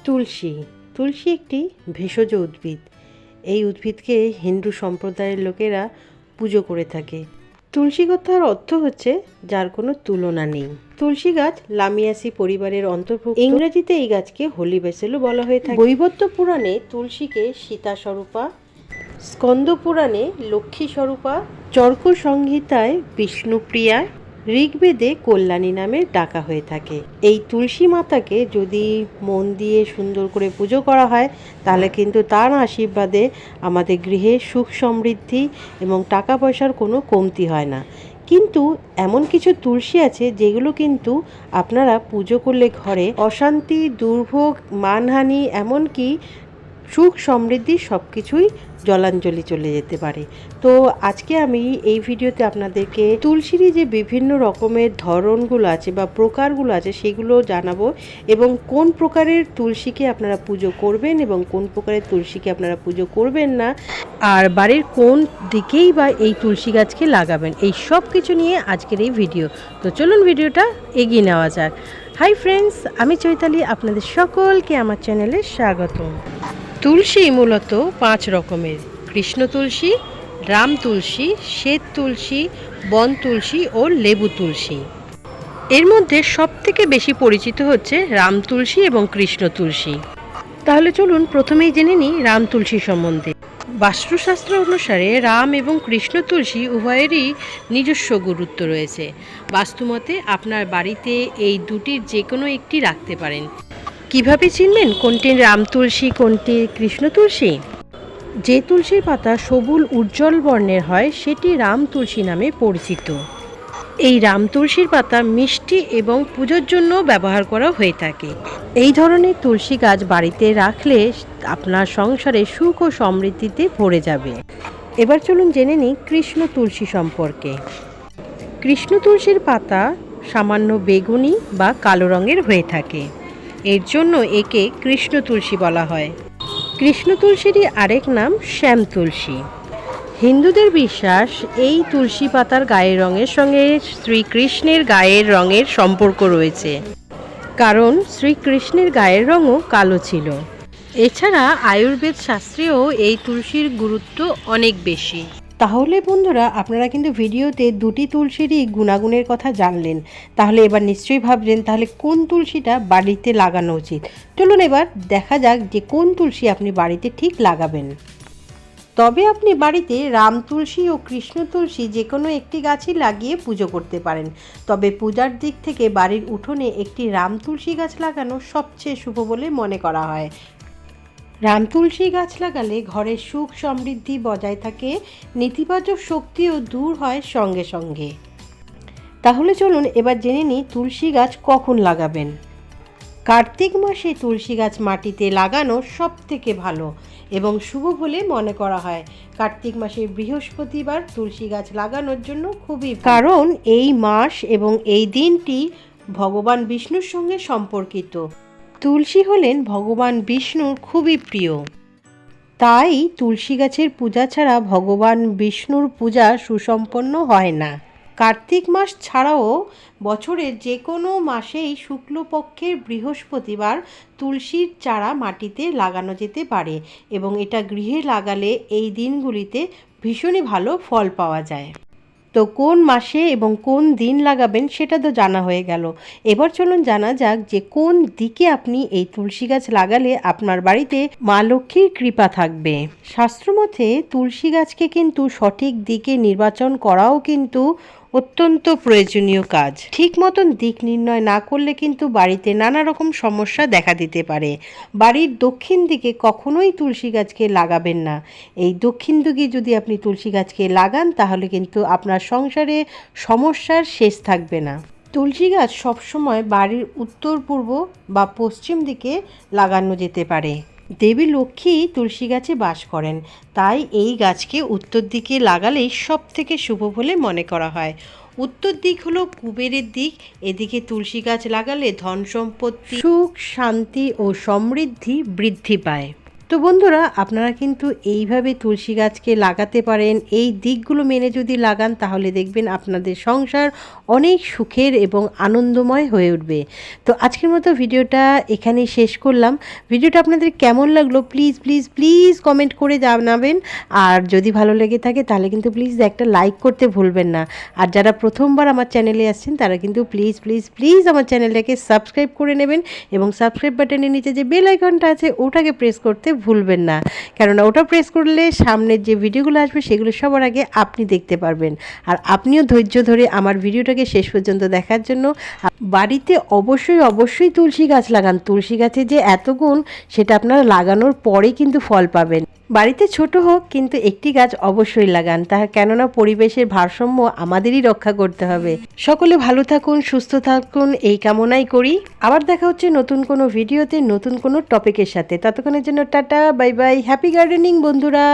তুলসী তুলসী একটি ভেষজ উদ্ভিদ। এই উদ্ভিদকে হিন্দু সম্প্রদায়ের লোকেরা পুজো করে থাকে। তুলসী কথার অর্থ হচ্ছে যার কোনো তুলনা নেই। তুলসী গাছ লামিয়াসি পরিবারের অন্তর্ভুক্ত। ইংরেজিতে এই গাছকে হোলি বেসেলও বলা হয়ে থাকে। বৈবর্ত পুরাণে তুলসীকে সীতা স্বরূপা, স্কন্দ পুরাণে লক্ষ্মী স্বরূপা, চর্ক সংহিতায় বিষ্ণুপ্রিয়া, ঋগ্বেদে কল্যাণী নামে ডাকা হয়ে থাকে। এই তুলসী মাতাকে যদি মন দিয়ে সুন্দর করে পুজো করা হয় তাহলে কিন্তু তার আশীর্বাদে আমাদের গৃহে সুখ সমৃদ্ধি এবং টাকা পয়সার কোনো কমতি হয় না। কিন্তু এমন কিছু তুলসী আছে যেগুলো কিন্তু আপনারা পুজো করলে ঘরে অশান্তি, দুর্ভোগ, মানহানি, এমনকি সুখ সমৃদ্ধি সব কিছুই জলাঞ্জলি চলে যেতে পারে। তো আজকে আমি এই ভিডিওতে আপনাদেরকে তুলসীরই যে বিভিন্ন রকমের ধরনগুলো আছে বা প্রকারগুলো আছে সেগুলো জানাবো, এবং কোন প্রকারের তুলসীকে আপনারা পুজো করবেন এবং কোন প্রকারের তুলসীকে আপনারা পুজো করবেন না, আর বাড়ির কোন দিকেই বা এই তুলসী গাছকে লাগাবেন, এই সব কিছু নিয়ে আজকের এই ভিডিও। তো চলুন ভিডিওটা এগিয়ে নেওয়া যাক। হাই ফ্রেন্ডস, আমি চৈতালি, আপনাদের সকলকে আমার চ্যানেলে স্বাগতম। তুলসী মূলত 5 রকমের: কৃষ্ণ তুলসী, রাম তুলসী, শ্বেত তুলসী, বন তুলসী ও লেবু তুলসী। এর মধ্যে সবথেকে বেশি পরিচিত হচ্ছে রাম তুলসী এবং কৃষ্ণ তুলসী। তাহলে চলুন প্রথমেই জেনে নিই রাম তুলসী সম্বন্ধে। বাস্তুশাস্ত্র অনুসারে রাম এবং কৃষ্ণ তুলসী উভয়েরই নিজস্ব গুরুত্ব রয়েছে। বাস্তুমতে আপনার বাড়িতে এই দুটির যে কোনো একটি রাখতে পারেন। কিভাবে চিনবেন কোনটি রাম তুলসী কোনটি কৃষ্ণ তুলসী? যে তুলসীর পাতা সবুজ উজ্জ্বল বর্ণের হয় সেটি রাম তুলসী নামে পরিচিত। এই রাম তুলসীর পাতা মিষ্টি এবং পুজোর জন্য ব্যবহার করা হয়ে থাকে। এই ধরনের তুলসী গাছ বাড়িতে রাখলে আপনার সংসারে সুখ ও সমৃদ্ধিতে ভরে যাবে। এবার চলুন জেনে নিই কৃষ্ণ তুলসী সম্পর্কে। কৃষ্ণ তুলসীর পাতা সামান্য বেগুনি বা কালো রঙের হয়ে থাকে। এর জন্য একে কৃষ্ণ তুলসী বলা হয়। কৃষ্ণ তুলসীরই আরেক নাম শ্যাম তুলসী। হিন্দুদের বিশ্বাস এই তুলসী পাতার গায়ের রঙের সঙ্গে শ্রীকৃষ্ণের গায়ের রঙের সম্পর্ক রয়েছে, কারণ শ্রীকৃষ্ণের গায়ের রঙও কালো ছিল। এছাড়া আয়ুর্বেদ শাস্ত্রেও এই তুলসীর গুরুত্ব অনেক বেশি। তাহলে বন্ধুরা, আপনারা কিন্তু ভিডিওতে দুটি তুলসীরই গুণাগুণের কথা জানলেন। তাহলে এবার নিশ্চয়ই ভাবছেন তাহলে কোন তুলসীটা বাড়িতে লাগানো উচিত। চলুন এবার দেখা যাক যে কোন তুলসী আপনি বাড়িতে ঠিক লাগাবেন। তবে আপনি বাড়িতে রাম তুলসী ও কৃষ্ণ তুলসী যে কোনো একটি গাছই লাগিয়ে পুজো করতে পারেন। তবে পূজার দিক থেকে বাড়ির উঠোনে একটি রাম তুলসী গাছ লাগানো সবচেয়ে শুভ বলে মনে করা হয়। রাম তুলসী গাছ লাগালে ঘরের সুখ সমৃদ্ধি বজায় থাকে, নেতিবাচক শক্তিও দূর হয় সঙ্গে সঙ্গে। তাহলে চলুন এবার জেনে নিই তুলসী গাছ কখন লাগাবেন। কার্তিক মাসে তুলসী গাছ মাটিতে লাগানো সব থেকে ভালো এবং শুভ বলে মনে করা হয়। কার্তিক মাসে বৃহস্পতিবার তুলসী গাছ লাগানোর জন্য খুবই, কারণ এই মাস এবং এই দিনটি ভগবান বিষ্ণুর সঙ্গে সম্পর্কিত। তুলসী হলেন ভগবান বিষ্ণুর খুবই প্রিয়। তাই তুলসী গাছের পূজা ছাড়া ভগবান বিষ্ণুর পূজা সুসম্পন্ন হয় না। কার্তিক মাস ছাড়াও বছরের যে কোনো মাসেই শুক্লপক্ষের বৃহস্পতিবার তুলসীর চারা মাটিতে লাগানো যেতে পারে এবং এটা গৃহে লাগালে এই দিনগুলিতে ভীষণই ভালো ফল পাওয়া যায়। তো কোন মাসে এবং কোন দিন লাগাবেন সেটা তো জানা হয়ে গেল। এবার চলুন জানা যাক যে কোন দিকে আপনি এই তুলসী গাছ লাগালে আপনার বাড়িতে মা লক্ষ্মীর কৃপা থাকবে। শাস্ত্রমতে তুলসী গাছকে কিন্তু সঠিক দিকে নির্বাচন করাও কিন্তু অত্যন্ত প্রয়োজনীয় কাজ। ঠিক মতন দিক নির্ণয় না করলে কিন্তু বাড়িতে নানা রকম সমস্যা দেখা দিতে পারে। বাড়ির দক্ষিণ দিকে কখনোই তুলসী গাছকে লাগাবেন না। এই দক্ষিণ দিকে যদি আপনি তুলসী গাছকে লাগান তাহলে কিন্তু আপনার সংসারে সমস্যার শেষ থাকবে না। তুলসী গাছ সবসময় বাড়ির উত্তর পূর্ব বা পশ্চিম দিকে লাগানো যেতে পারে। দেবী লক্ষ্মী তুলসী গাছে বাস করেন, তাই এই গাছকে উত্তর দিকে লাগালেই সব থেকে শুভ বলে মনে করা হয়। উত্তর দিক হলো কুবেরের দিক। এদিকে তুলসী গাছ লাগালে ধন সম্পত্তি, সুখ শান্তি ও সমৃদ্ধি বৃদ্ধি পায়। তো বন্ধুরা, আপনারা কিন্তু এইভাবে তুলসী গাছকে লাগাতে পারেন। এই দিকগুলো মেনে যদি লাগান তাহলে দেখবেন আপনাদের সংসার অনেক সুখের এবং আনন্দময় হয়ে উঠবে। তো আজকের মতো ভিডিওটা এখানেই শেষ করলাম। ভিডিওটা আপনাদের কেমন লাগলো প্লিজ প্লিজ প্লিজ কমেন্ট করে জানাবেন। আর যদি ভালো লেগে থাকে তাহলে কিন্তু প্লিজ একটা লাইক করতে ভুলবেন না। আর যারা প্রথমবার আমার চ্যানেলে আসছেন তারা কিন্তু প্লিজ প্লিজ প্লিজ আমার চ্যানেলটাকে সাবস্ক্রাইব করে নেবেন এবং সাবস্ক্রাইব বাটনের নিচে যে বেল আইকনটা আছে ওটাকে প্রেস করতে ভুলবেন না, কেননা ওটা প্রেস করলে সামনের যে ভিডিওগুলো আসবে সেগুলো সবার আগে আপনি দেখতে পারবেন। আর আপনিও ধৈর্য ধরে আমার ভিডিওটাকে শেষ পর্যন্ত দেখার জন্য বাড়িতে অবশ্যই অবশ্যই তুলসী গাছ লাগান। তুলসী গাছের যে এত গুণ সেটা আপনারা লাগানোর পরেই কিন্তু ফল পাবেন। বাড়িতে ছোট হোক কিন্তু একটি গাছ অবশ্যই লাগান, কেননা পরিবেশের ভারসাম্য আমাদেরই রক্ষা করতে হবে। সকলে ভালো থাকুন, সুস্থ থাকুন এই কামনাই করি। আবার দেখা হচ্ছে নতুন কোনো ভিডিওতে নতুন কোনো টপিকের সাথে। ততক্ষণের জন্য tata, bye bye, happy gardening বন্ধুরা।